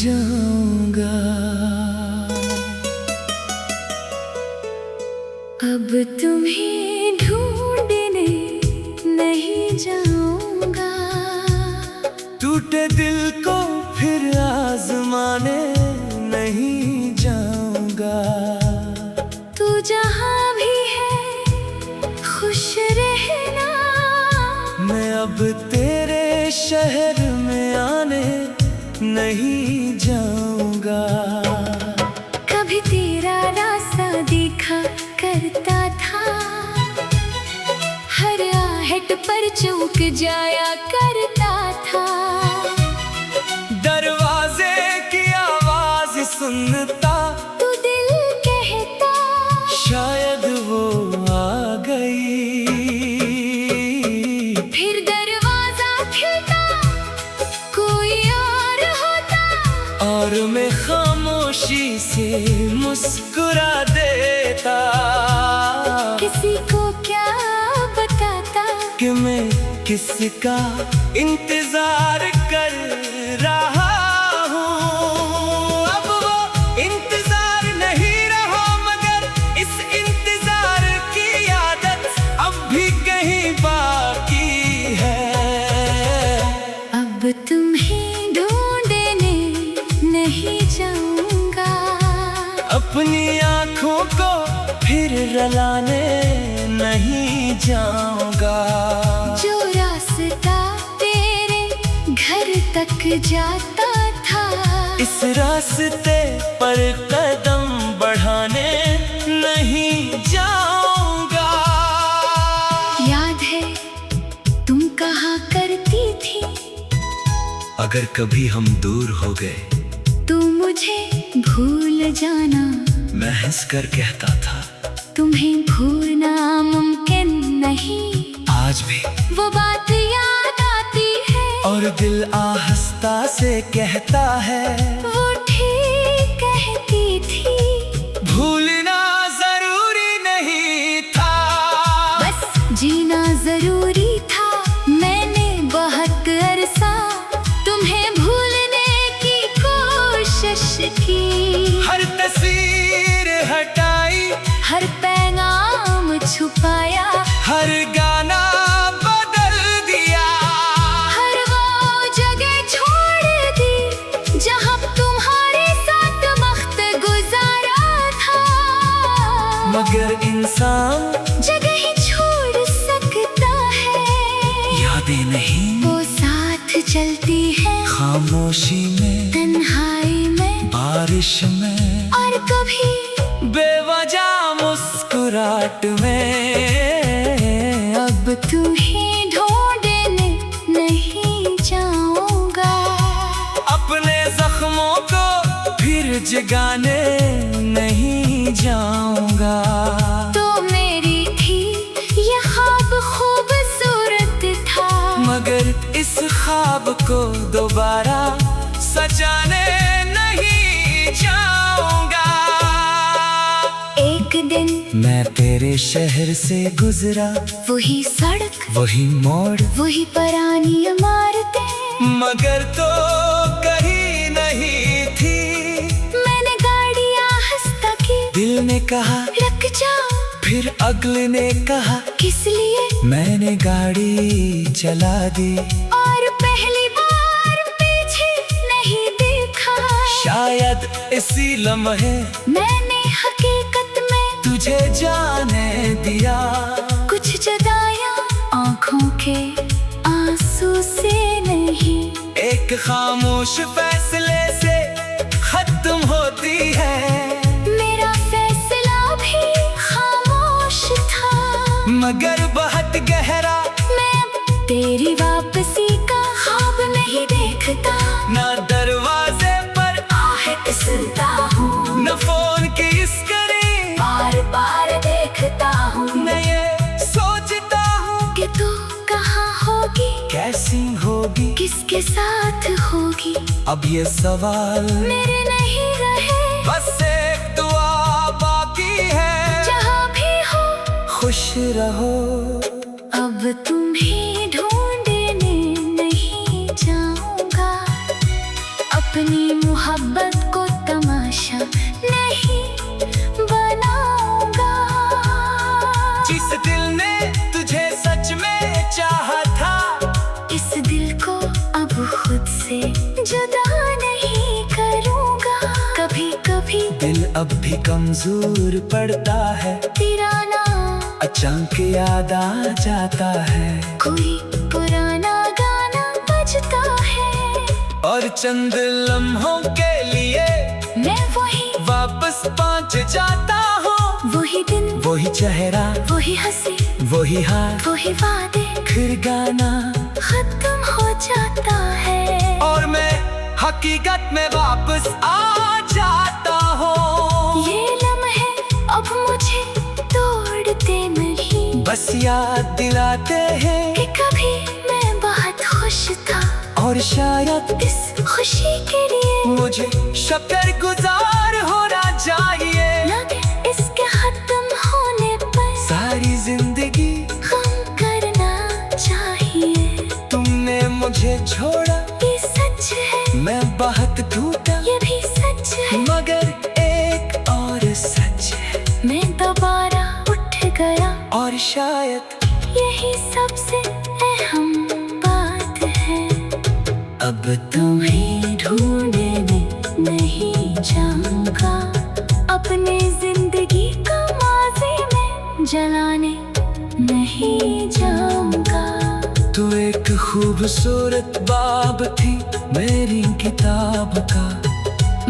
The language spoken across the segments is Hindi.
जाऊंगा। अब तुम्हें ढूंढने नहीं जाऊंगा। टूटे दिल को फिर आजमाने नहीं जाऊंगा। तू जहां भी है खुश रहना। मैं अब तेरे शहर में आने नहीं जाऊंगा। कभी तेरा रास्ता देखा करता था, हर आहट पर चौंक जाया करता था। दरवाजे की आवाज सुनता तू दिल कहता शायद वो आ गई। फिर दरवाजा खुलता कोई और होता, और मैं खामोशी से मुस्कुरा देता। किसी को क्या बताता कि मैं किसका इंतजार कर रहा हूँ। अब वो इंतजार नहीं रहा, मगर इस इंतजार की आदत अब भी कहीं बाकी है। अब तुम्हें ढूंढने नहीं जाऊंगा। अपनी आँखों को फिर रलाने नहीं जाऊंगा। जो रास्ता तेरे घर तक जाता था, इस रास्ते पर कदम बढ़ाने नहीं जाऊंगा। याद है तुम कहा करती थी, अगर कभी हम दूर हो गए तू मुझे भूल जाना। मैं हंस कर कहता था तुम्हें भूलना मुमकिन नहीं। आज भी वो बात याद आती है, और दिल आहिस्ता से कहता है वो ठीक कहती थी। भूलना जरूरी नहीं था, बस जीना जरूरी था। मैंने बहुत अरसा तुम्हें भूलने की कोशिश की। हर तस्वीर हटाई, हर पैगाम छुपाया, हर गाना बदल दिया। हर वो जगह छोड़ दी जहां तुम्हारे साथ वक्त गुजारा था। मगर इंसान जगह ही छोड़ सकता है, यादें नहीं। वो साथ चलती है खामोशी में, तन्हाई में, बारिश में, और कभी बेवजह मुस्कुराहट में। अब तुम्हें ढूंढने नहीं जाऊंगा। अपने जख्मों को फिर जगाने नहीं जाऊंगा। तो मेरी थी ये ख्वाब खूबसूरत था, मगर इस ख्वाब को दोबारा सजाने नहीं जाऊंगा। एक दिन मैं तेरे शहर से गुजरा, वही सड़क, वही मोड़, वही पुरानी इमारतें, मगर तो कहीं नहीं थी। मैंने गाड़ी आहिस्ता की, दिल ने कहा रुक जाओ, फिर अगले ने कहा किस लिए? मैंने गाड़ी चला दी, और पहली बार पीछे नहीं देखा। शायद इसी लम्हे मैंने हकीकत में तुझे जाने दिया। कुछ जदाया आंखों के आंसू से नहीं, एक खामोश फैसले से खत्म होती है। मेरा फैसला भी खामोश था, मगर बहुत गहरा। मैं अब तेरी वापसी का ख्वाब नहीं देखता। ना दरवाजे पर आहट सुनता हूँ, न फोन की स्क्रीन, बार बार देखता हूँ। मैं ये सोचता हूँ कि तू कहाँ होगी, कैसी होगी, किसके साथ होगी। अब ये सवाल मेरे नहीं रहे, बस एक दुआ बाकी है। जहाँ भी हो खुश रहो। अब तुम्हें ढूंढने नहीं जाऊंगा। अपनी मोहब्बत को तमाशा नहीं बनाऊंगा। जिस दिल ने तुझे सच में चाहा था, इस दिल को अब खुद से जुदा नहीं करूंगा। कभी कभी दिल अब भी कमजोर पड़ता है, तेरा नाम अचानक याद आ जाता है। कोई पुराना गाना बजता है और चंद लम्हों के लिए मैं वही वापस पहुंच जाता हूँ। वही दिन, वही चेहरा, वही हंसी, वही हाथ, वही वादे, फिर गाना खत्म हो जाता है और मैं हकीकत में वापस आ जाता हूँ। ये लम्हे अब मुझे तोड़ते नहीं, बस याद दिलाते हैं कि कभी मैं बहुत खुश था और शायद इस खुशी के लिए मुझे शुक्रगुजार होना चाहिए। लगे इसके खत्म होने पर सारी जिंदगी गम करना चाहिए। तुमने मुझे छोड़ा, ये सच है, मैं बहुत टूटा, ये भी सच है, मगर एक और सच है, मैं दोबारा उठ गया और शायद यही सबसे अहम बात है। अब तुम्हें ढूंढने नहीं जाऊंगा, अपने जिंदगी का माज़ी में जलाने नहीं जाऊंगा। तू एक खूबसूरत बाब थी मेरी किताब का,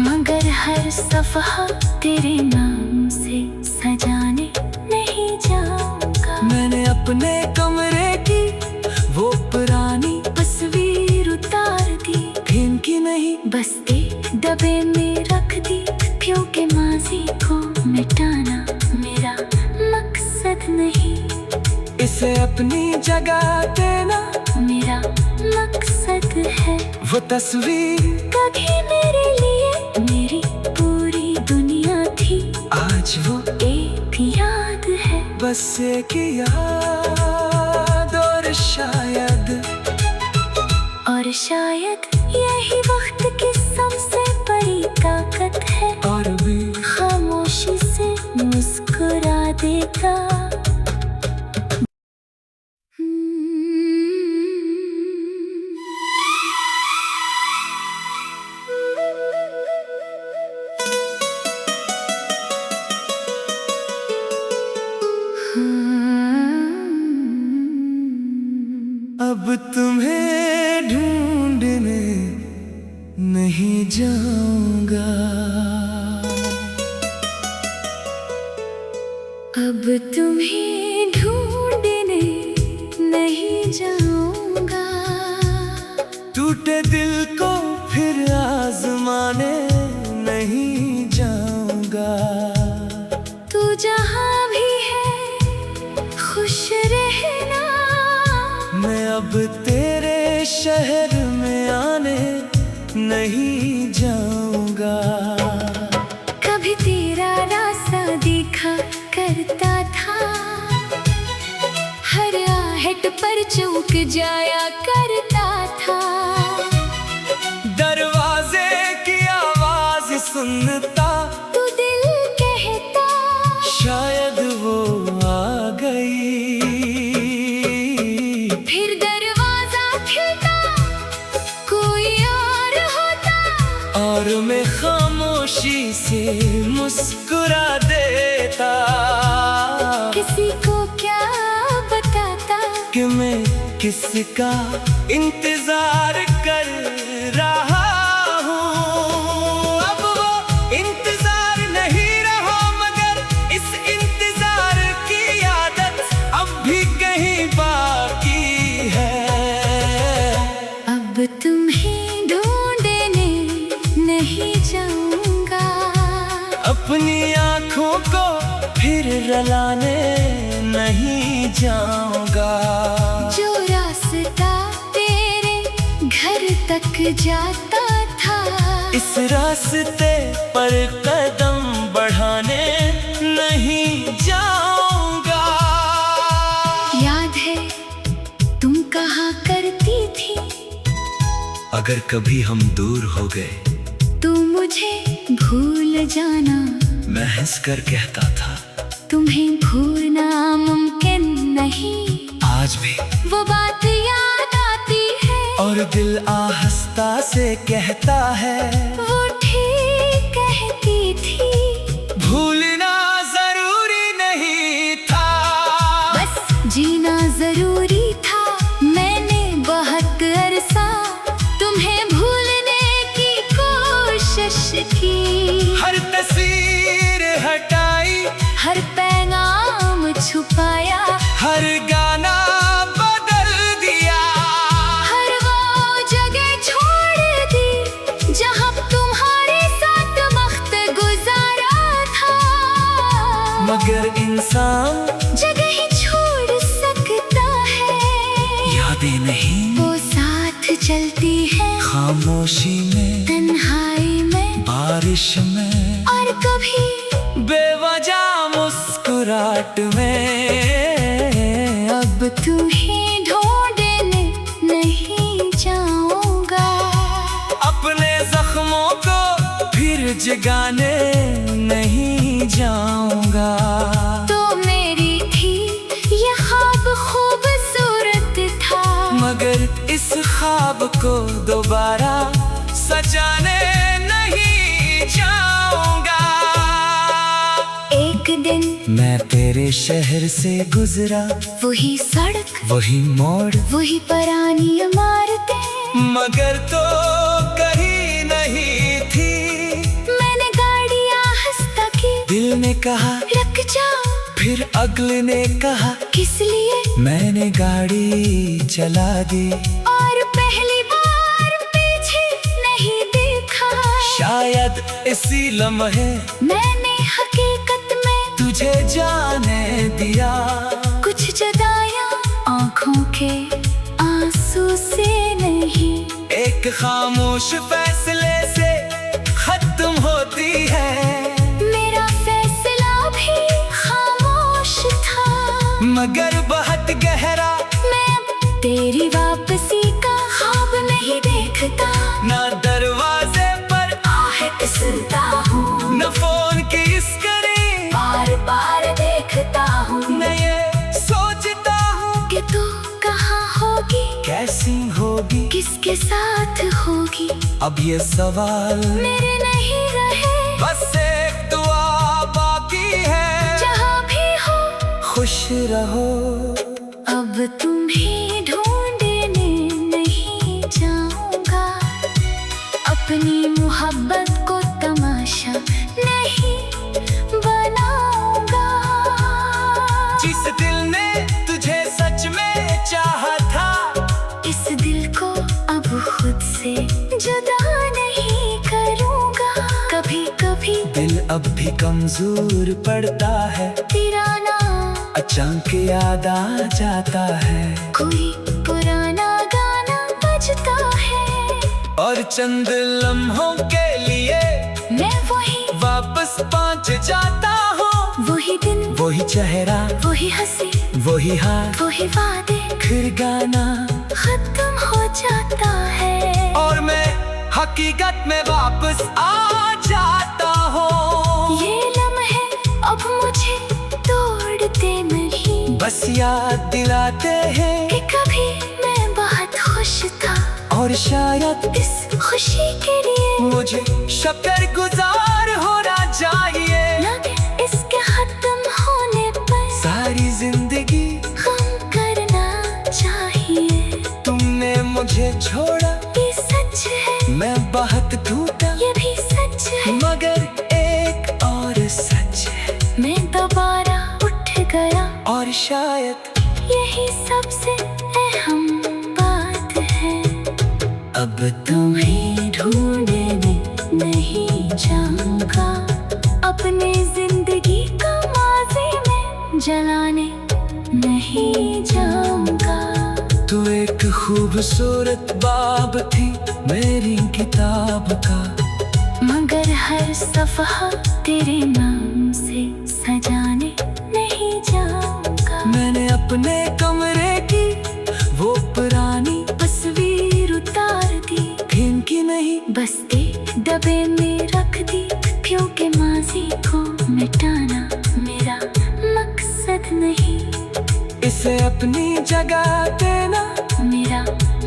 मगर हर सफ़हा तेरे नाम से सजाने नहीं जाऊंगा। मैंने अपने कमरे की वो पुरानी तस्वीर उतार दी, फेंकी नहीं, बस्ती डब्बे में रख दी, क्योंकि माजी को मिटाना मेरा मकसद नहीं। इसे अपनी जगह देना मेरा मकसद है। वो तस्वीर कभी मेरे लिए मेरी पूरी दुनिया थी, आज वो एक याद है, बस एक याद। और शायद यही वक्त की सबसे बड़ी ताकत है, और भी खामोशी से मुस्कुरा देता। अब तुम्हें ढूंढने नहीं जाऊंगा। अब तुम्हें ढूंढने नहीं जाऊंगा, टूटे दिल को फिर आजमाने नहीं जाऊंगा। तू जहाँ भी है खुश रहना, मैं अब तेरे शहर में आने नहीं जाऊंगा। कभी तेरा रास्ता देखा करता था, हर आहट पर चौंक जाया करता था। दरवाजे की आवाज सुनता, तू दिल कहता शायद वो आ गई। फिर दरवाजा खुलता, कोई और होता, और मैं खामोशी से मुस्कुरा देता। किसी को क्या बताता कि मैं किसका इंतजार कर रहा हूँ। अब वो इंतजार नहीं रहा, मगर इस इंतजार की आदत अब भी कहीं बाकी है। अब तुम्हें ढूंढने नहीं जाऊंगा, अपनी आँखों को फिर रलाने नहीं जाऊंगा। जो रास्ता तेरे घर तक जाता था, इस रास्ते पर कदम बढ़ाने नहीं जाऊंगा। याद है तुम कहा करती थी, अगर कभी हम दूर हो गए भूल जाना। मैं हंस कर कहता था तुम्हें भूलना मुमकिन नहीं, आज भी वो बात याद आती है। और दिल आहिस्ता से कहता है वो ठीक कहती थी, भूलना जरूरी नहीं था, बस जीना जरूरी था। मैंने बहुत अरसा तुम्हें भूलने की कोशिश की, हर तस्वीर हटाई, हर पैगाम छुपाया, हर गाना बदल दिया, हर वो जगह छोड़ दी जहाँ तुम्हारे साथ वक्त गुजारा था। मगर इंसान जगह ही छोड़ सकता है, यादें नहीं, वो साथ चलती है खामोशी में, तन्हाई में, बारिश में, और कभी बेवजह मुस्कुराहट में। अब तुम्हें ढूंढने नहीं जाऊंगा, अपने जख्मों को फिर जगाने नहीं जाऊंगा। तो मेरी थी यह ख्वाब खूबसूरत था, मगर इस ख्वाब को दोबारा सजाने नहीं जाऊंगा। एक दिन मैं तेरे शहर से गुजरा, वही सड़क, वही मोड़, वही पुरानी इमारतें, मगर तो कहीं नहीं थी। मैंने गाड़ी आहिस्ता की, दिल ने कहा रुक जाओ, फिर अगले ने कहा किस लिए? मैंने गाड़ी चला दी, और पहली बार पीछे नहीं देखा। शायद इसी लम्हे मैंने हकीकत में तुझे जाने दिया। कुछ जदाया आंखों के आंसू से नहीं, एक खामोश फैसले से खत्म होती है। मेरा फैसला भी खामोश था, मगर बहुत गहरा, मैं अब तेरी वापसी का ख्वाब नहीं देखता। ना दरवाजे पर आहट सुनता हूँ, न फोन किस करे, बार बार देखता हूँ न ये सोचता हूँ कि तू कहाँ होगी, कैसी होगी, किसके साथ होगी। अब ये सवाल मेरे नहीं रहे, बस एक दुआ बाकी है, जहाँ भी हो खुश रहो। अब तुम्हें ढूंढने नहीं जाऊंगा, अपनी मोहब्बत को तमाशा नहीं बनाऊंगा। जिस दिल ने तुझे सच में चाहा था, इस दिल को अब खुद से जुदा नहीं करूंगा। कभी कभी दिल अब भी कमजोर पड़ता है, तेरा नाम अचानक याद आ जाता है, कोई पुराना गाना बजता है, और चंद लम्हों के लिए मैं वही वापस पहुंच जाता हूँ। वही दिन, वही चेहरा, वही हंसी, वही हाथ, वही वादे, फिर गाना, खत्म हो जाता है। और मैं हकीकत में वापस आ जाता हूँ। ये लम्हे अब मुझे तोड़ते नहीं, बस याद दिलाते हैं कि कभी मैं बहुत खुश था, और शायद इस खुशी के लिए मुझे शुक्र गुजार होना चाहिए। लगे इसके खत्म होने पर सारी जिंदगी गम करना चाहिए। तुमने मुझे छोड़ा, ये सच है, मैं बहुत टूटा, ये भी सच है, मगर एक और सच है, मैं दोबारा उठ गया, और शायद यही सबसे अहम बात है। अब तुम्हें ढूंढने नहीं जाऊंगा, अपने जिंदगी का माज़ी में जलाने नहीं जाऊंगा। तू एक खूबसूरत बाब थी मेरी किताब का, मगर हर सफ़हा तेरे नाम से सजाने नहीं जाऊंगा। मैंने अपने कमरे की वो पुरानी तस्वीर उतार दी, फेंकी नहीं, बस्ती डब्बे में रख दी। अपनी जगह देना मेरा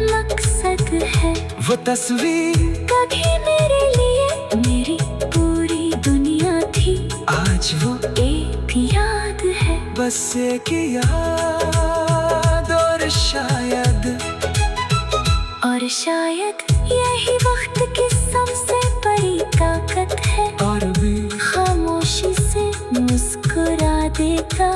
मकसद है। वो तस्वीर कभी मेरे लिए मेरी पूरी दुनिया थी, आज वो एक याद है। बस एक याद और शायद यही वक्त की सबसे बड़ी ताकत है, और भी खामोशी से मुस्कुरा देता।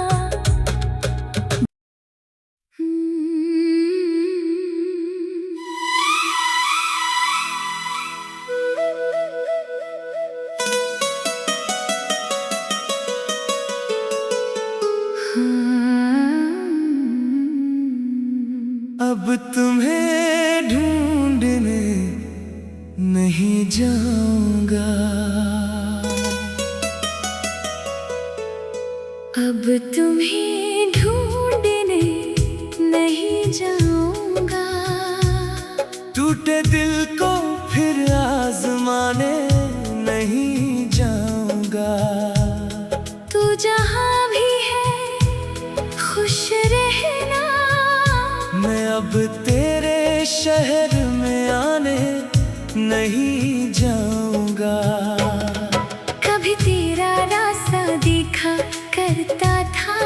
अब तुम्हें ढूंढने नहीं जाऊंगा, अब तुम्हें ढूंढने नहीं जाऊंगा। टूटे दिल को फिर आजमाने नहीं जाऊंगा। तू जहां भी है खुश रहना, मैं अब तेरे शहर में आने नहीं जाऊंगा। कभी तेरा रास्ता देखा करता था,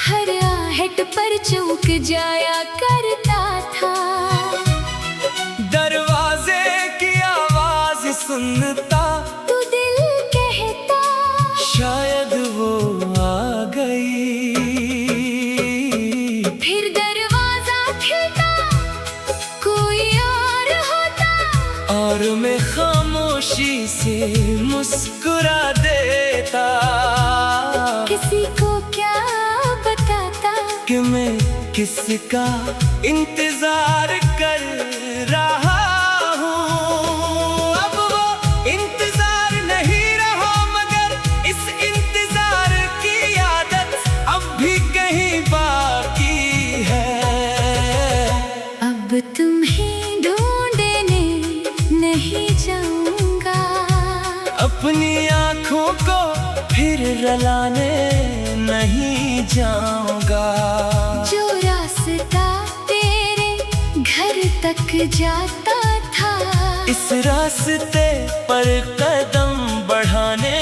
हर आहट पर चौंक जाया करता था। दरवाजे की आवाज सुनता, तू दिल कहता शायद वो आ गई। फिर दरवाजा खुलता, कोई और होता, और मैं खामोशी से मुस्कुरा देता। किसी को क्या बताता कि मैं किसका इंतजार कर रहा हूँ। अब वो इंतजार नहीं रहा, मगर इस इंतजार की आदत अब भी कहीं बाकी है। अब तुम्हें ढूंढने नहीं जाऊंगा, अपनी आँखों को फिर रलाने नहीं जाऊंगा। जो रास्ता तेरे घर तक जाता था, इस रास्ते पर कदम बढ़ाने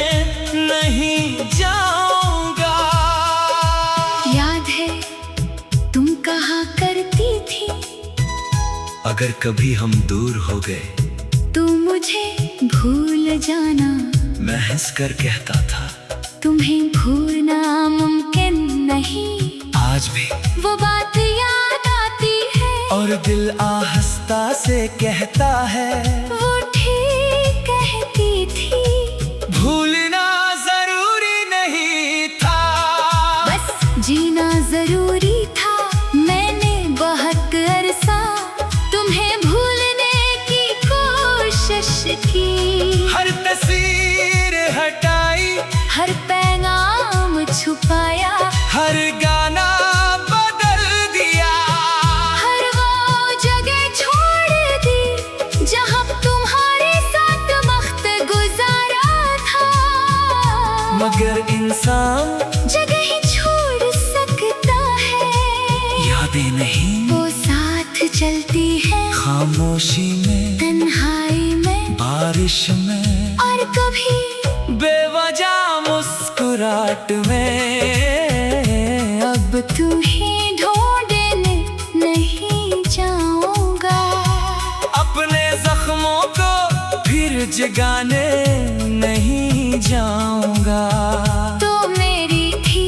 नहीं जाऊंगा। याद है तुम कहा करती थी, अगर कभी हम दूर हो गए तू मुझे भूल जाना। मैं हंस कर कहता था, तुम्हें भूलना मुमकिन नहीं, आज भी वो बात याद आती है। और दिल आहिस्ता से कहता है, वो ठीक कहती थी, भूलना जरूरी नहीं था, बस जीना जरूरी था। मैंने बहुत अरसा तुम्हें भूलने की कोशिश की, हर तस्वीर हटाई, हर पैगाम छुपाया, हर गाना बदल दिया, हर वो जगह छोड़ दी जहां तुम्हारे साथ वक्त गुजारा था। मगर इंसान जगह ही छोड़ सकता है, यादें नहीं, वो साथ चलती है खामोशी में, तन्हाई में, बारिश में, और कभी बेवजह मुस्कुराहट में। अब तुम्हें ढूंढने नहीं जाऊंगा, अपने जख्मों को फिर जगाने नहीं जाऊंगा। तो मेरी थी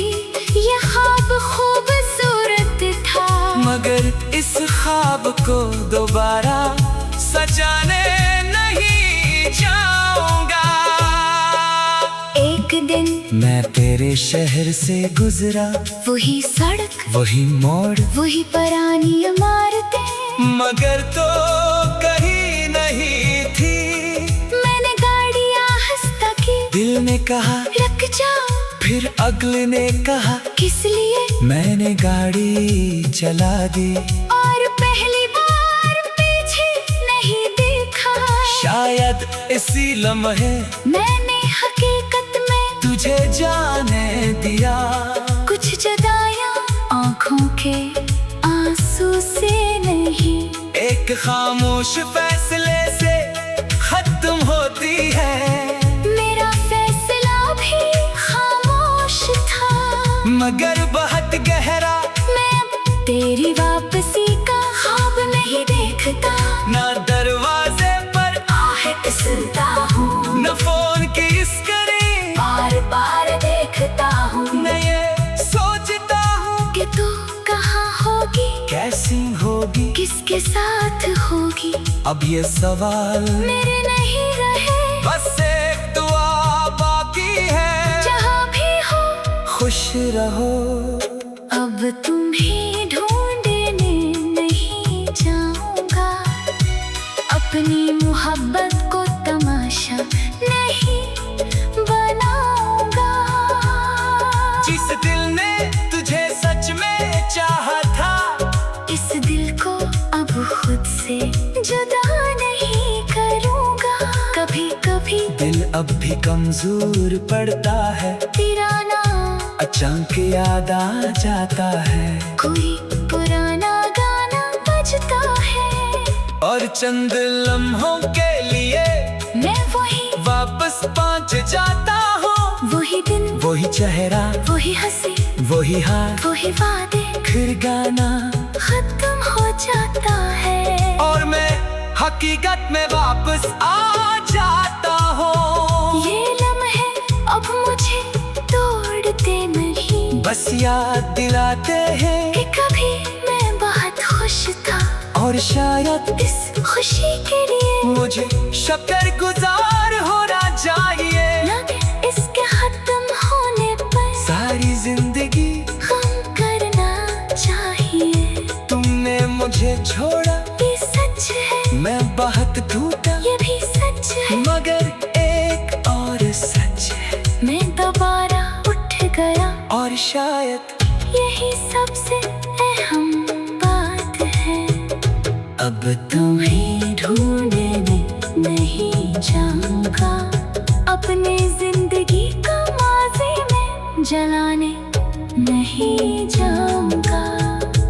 ये ख्वाब खूबसूरत था, मगर इस ख्वाब को दोबारा सजाने नहीं जाऊंगा। एक दिन मैं तेरे शहर से गुजरा, वही सड़क, वही मोड़, वही पुरानी इमारतें, मगर तो कहीं नहीं थी। मैंने गाड़ी आहिस्ता की, दिल ने कहा रुक जाओ, फिर अगले ने कहा, किस लिए? मैंने गाड़ी चला दी, और पहली बार पीछे नहीं देखा। शायद इसी लम्हे मैंने हकीकत में तुझे जाने दिया। कुछ जगाया आँखों के आंसू से नहीं, एक खामोश फैसले से खत्म होती है। मेरा फैसला भी खामोश था, मगर बहुत गहरा। मैं अब तेरी वापसी का ख्वाब नहीं देखता, ना दरवाजे पर आहट सुनता हूँ, न फोन किस करे, बार बार देखता हूँ। मैं ये सोचता हूँ कि तू कहाँ होगी, कैसी होगी, किसके साथ होगी। अब ये सवाल मेरे नहीं रहे, बस एक दुआ बाकी है, जहाँ भी हो खुश रहो। अब तुम्हें ढूंढने नहीं जाऊंगा, अपनी मोहब्बत को तमाशा नहीं बनाऊंगा। जिस दिल ने तुझे सच में चाहा था, इस दिल को अब खुद से जुदा नहीं करूंगा। कभी कभी दिल अब भी कमजोर पड़ता है, तेरा नाम अचानक याद आ जाता है, कोई पुराना गाना बजता है, और चंद लम्हों के लिए मैं वही वापस पहुंच जाता हूँ। वही दिन, वही चेहरा, वही हंसी, वही हाथ, वही वादे, फिर गाना, खत्म हो जाता है। और मैं हकीकत में वापस आ जाता हूँ। ये लम्हे अब मुझे तोड़ते नहीं, बस याद दिलाते हैं कि कभी मैं बहुत खुश था, और शायद इस खुशी के लिए मुझे शुक्रगुजार होना चाहिए। लगे इसके खत्म होने पर सारी जिंदगी गम करना चाहिए। तुमने मुझे छोड़ा, ये सच है, मैं बहुत टूटा, ये भी सच है, मगर एक और सच है, मैं दोबारा उठ गया, और शायद यही सबसे अहम बात है। अब तुम्हें ढूंढने नहीं जाऊंगा, अपनी जिंदगी को माजी में जलाने नहीं जाऊंगा।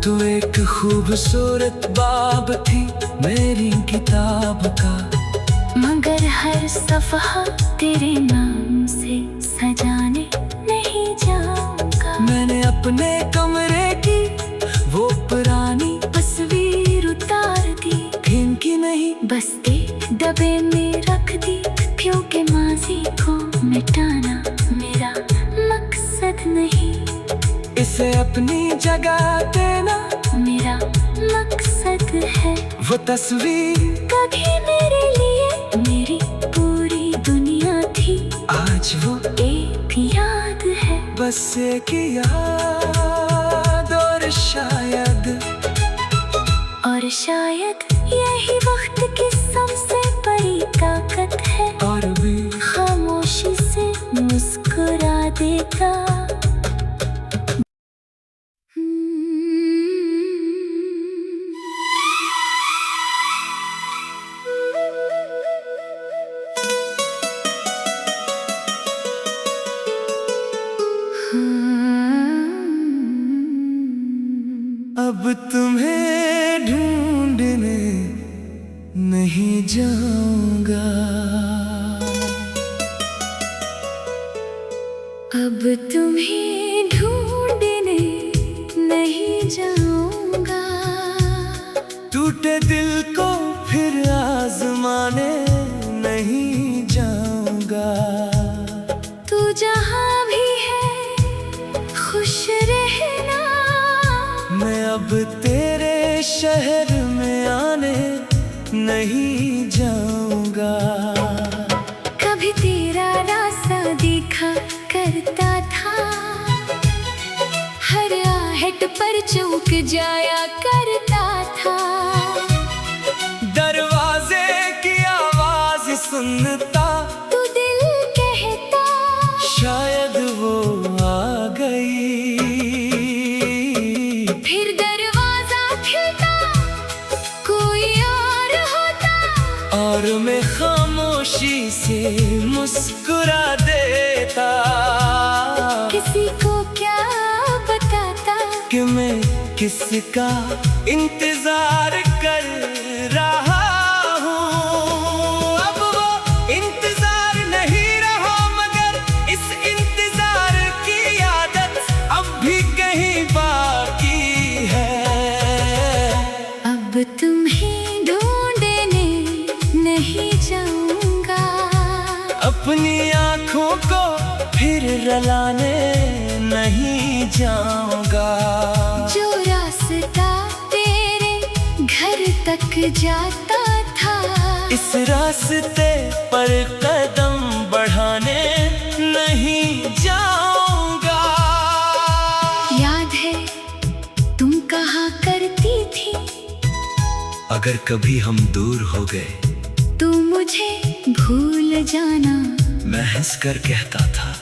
तू एक खूबसूरत बाब थी मेरी किताब का, मगर हर सफ़हा तेरे नाम से सजाने नहीं जाऊंगा। मैंने अपने कमरे की वो पुरानी तस्वीर उतार दी, फेंकी नहीं, बस एक डब्बे में रख दी, क्योंकि माजी को मिटाना मेरा मकसद नहीं, इसे अपनी जगह देना मेरा मकसद है। वो तस्वीर कभी मेरे लिए मेरी पूरी दुनिया थी, आज वो एक याद है, बस एक याद, और शायद यही वक्त की सबसे बड़ी ताकत है, और भी खामोशी से मुस्कुरा देता। अब तुम्हें ढूंढने नहीं जाऊंगा, अब तुम्हें ढूंढने नहीं जाऊंगा, टूटे दिल को फिर आजमाने नहीं जाऊंगा। तू जहाँ भी है खुश रहना, मैं अब तेरे शहर में आने नहीं जाऊंगा। कभी तेरा रास्ता देखा करता था, हर आहट पर चौंक जाया करता था, दरवाजे की आवाज सुनता, तू दिल कहता शायद वो आ गई, फिर दरवाजा खुलता कोई और होता, और मैं खामोशी से मुस्कुरा देता। किसी को क्या बताता कि मैं किसका इंतजार कर रहा हूँ। अब वो इंतजार नहीं रहा, मगर इस इंतजार की आदत अब भी कहीं बाकी है। अब तुम्हें ढूंढने नहीं जाऊंगा, अपनी आँखों को फिर रलाने नहीं जाऊंगा। जो रास्ता तेरे घर तक जाता था, इस रास्ते पर कदम बढ़ाने नहीं जाऊंगा। याद है तुम कहा करती थी, अगर कभी हम दूर हो गए तू मुझे भूल जाना। मैं हंस कर कहता था,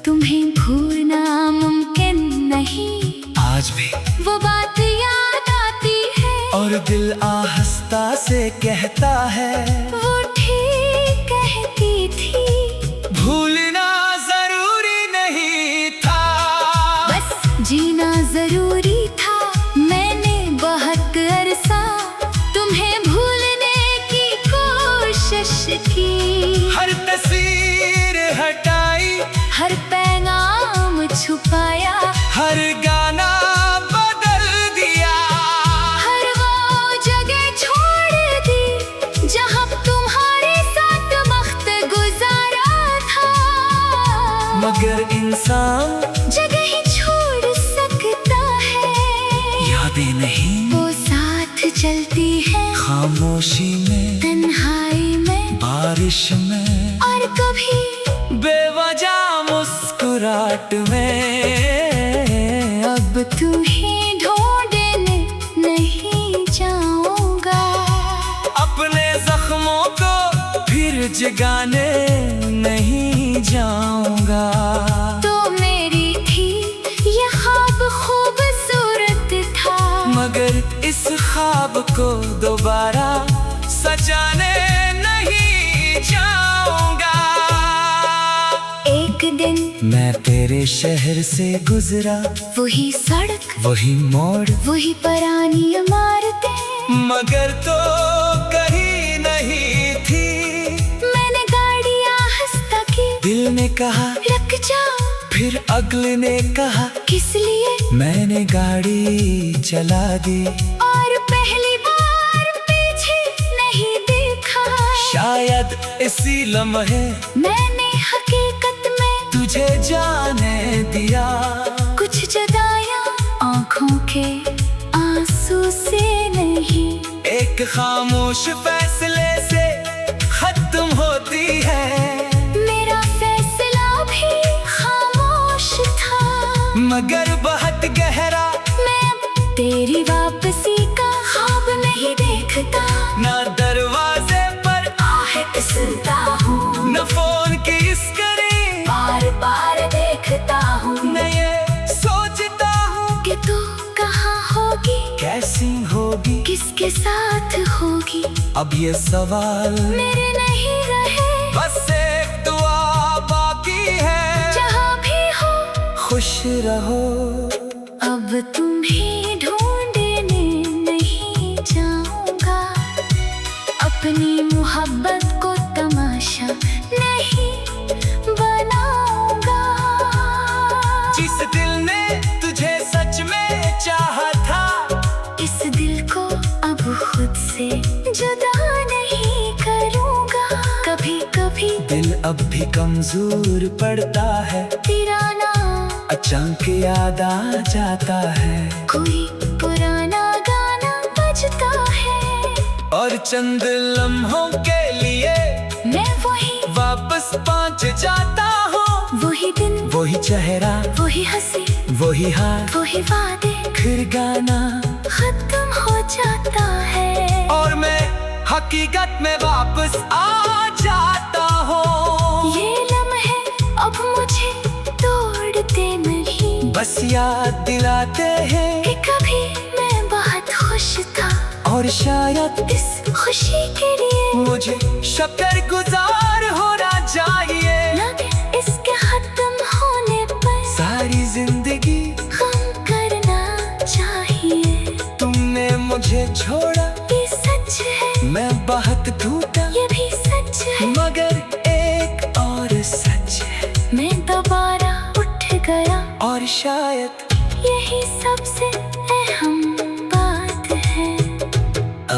तुम्हें भूलना मुमकिन नहीं। आज भी वो बात याद आती है, और दिल आहिस्ता से कहता है, वो ठीक कहती थी। भूलना जरूरी नहीं था, बस जीना जरूरी था। मैंने बहुत अरसा तुम्हें भूलने की कोशिश की। हर तस्वीर हटाई, हर पैगाम छुपाया, हर गाना बदल दिया, हर वो जगह छोड़ दी जहाँ तुम्हारे साथ वक्त गुजारा था। मगर इंसान जगह ही छोड़ सकता है, यादें नहीं। वो साथ चलती है खामोशी में, तन्हाई में, बारिश में, और कभी बेवजह मुस्कुराहट में। अब तुम्हें ढूंढने नहीं जाऊंगा, अपने जख्मों को फिर जगाने नहीं जाऊंगा। तो मेरी थी ये ख्वाब खूबसूरत था, मगर इस ख्वाब को दोबारा सजाने नहीं जाऊंगा। एक दिन मैं तेरे शहर से गुजरा, वही सड़क, वही मोड़, वही पुरानी इमारतें, मगर तो कहीं नहीं थी। मैंने गाड़ी आहिस्ता की, दिल ने कहा रुक जाओ, फिर अगले ने कहा किस लिए? मैंने गाड़ी चला दी, और पहली बार पीछे नहीं देखा। शायद इसी लम्हे मैंने हकीकत में तुझे जाने दिया। कुछ जुदाइयां आंखों के आंसू से नहीं, एक खामोश फैसले से खत्म होती है। मेरा फैसला भी खामोश था, मगर बहुत गहरा। मैं अब तेरी वापसी का ख्वाब नहीं देखता, ना दरवाजे पर आहट सुनता हूँ, न फोन की स्क्रीन बार बार देखता हूँ। न ये सोचता हूँ कि तू कहाँ होगी, कैसी होगी, किसके साथ होगी। अब ये सवाल मेरे नहीं रहे, बस एक दुआ बाकी है, जहाँ भी हो खुश रहो। अब तुम्हें ढूंढने नहीं जाऊंगा, अपनी मोहब्बत को तमाशा नहीं बनाऊंगा। जिस दिल ने तुझे सच में चाहा था, इस दिल को अब खुद से जुदा नहीं करूंगा। कभी कभी दिल अब भी कमजोर पड़ता है, तेरा नाम अचानक याद आ जाता है। कोई पुराना गाना बजता है, और चंद लम्हों के लिए मैं वही वापस पहुंच जाता हूँ। वही दिन, वही चेहरा, वही हंसी, वही हाथ, वही वादे, फिर गाना, खत्म हो जाता है। और मैं हकीकत में वापस आ जाता हूँ। ये लम्हे अब मुझे तोड़ते नहीं, बस याद दिलाते हैं कि कभी मैं बहुत खुश था, और शायद इस खुशी के लिए मुझे शुक्रगुजार होना चाहिए। लगे इसके खत्म होने पर सारी जिंदगी गम करना चाहिए। मुझे छोड़ा ये सच है, मैं बहुत टूटा ये भी सच है, मगर एक और सच है मैं दोबारा उठ गया और शायद यही सबसे अहम बात है।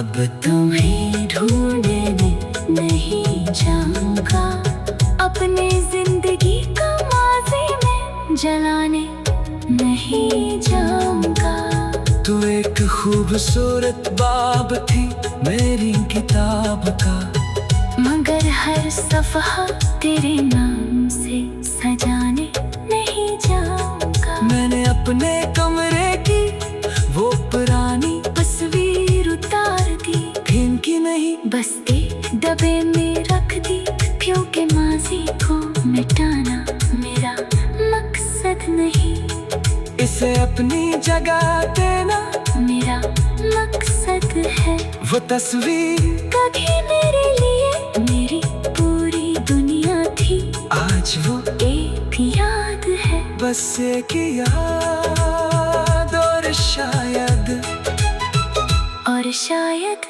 अब तुम्हें ढूंढने नहीं जाऊंगा, अपने जिंदगी को माजी में जलाने नहीं जाऊंगा। तू एक खूबसूरत बाब थी मेरी किताब का, मगर हर सफ़हा तेरे नाम से सजाने नहीं जाऊंगा। मैंने अपने कमरे की वो पुरानी तस्वीर उतार दी, फेंकी नहीं बस्ती डब्बे में रख दी, क्योंकि माजी को मिटाना मेरा मकसद नहीं। इसे अपनी जगह देना मेरा मकसद है। वो तस्वीर कभी मेरे लिए मेरी पूरी दुनिया थी, आज वो एक याद है, बस एक याद। और शायद और शायद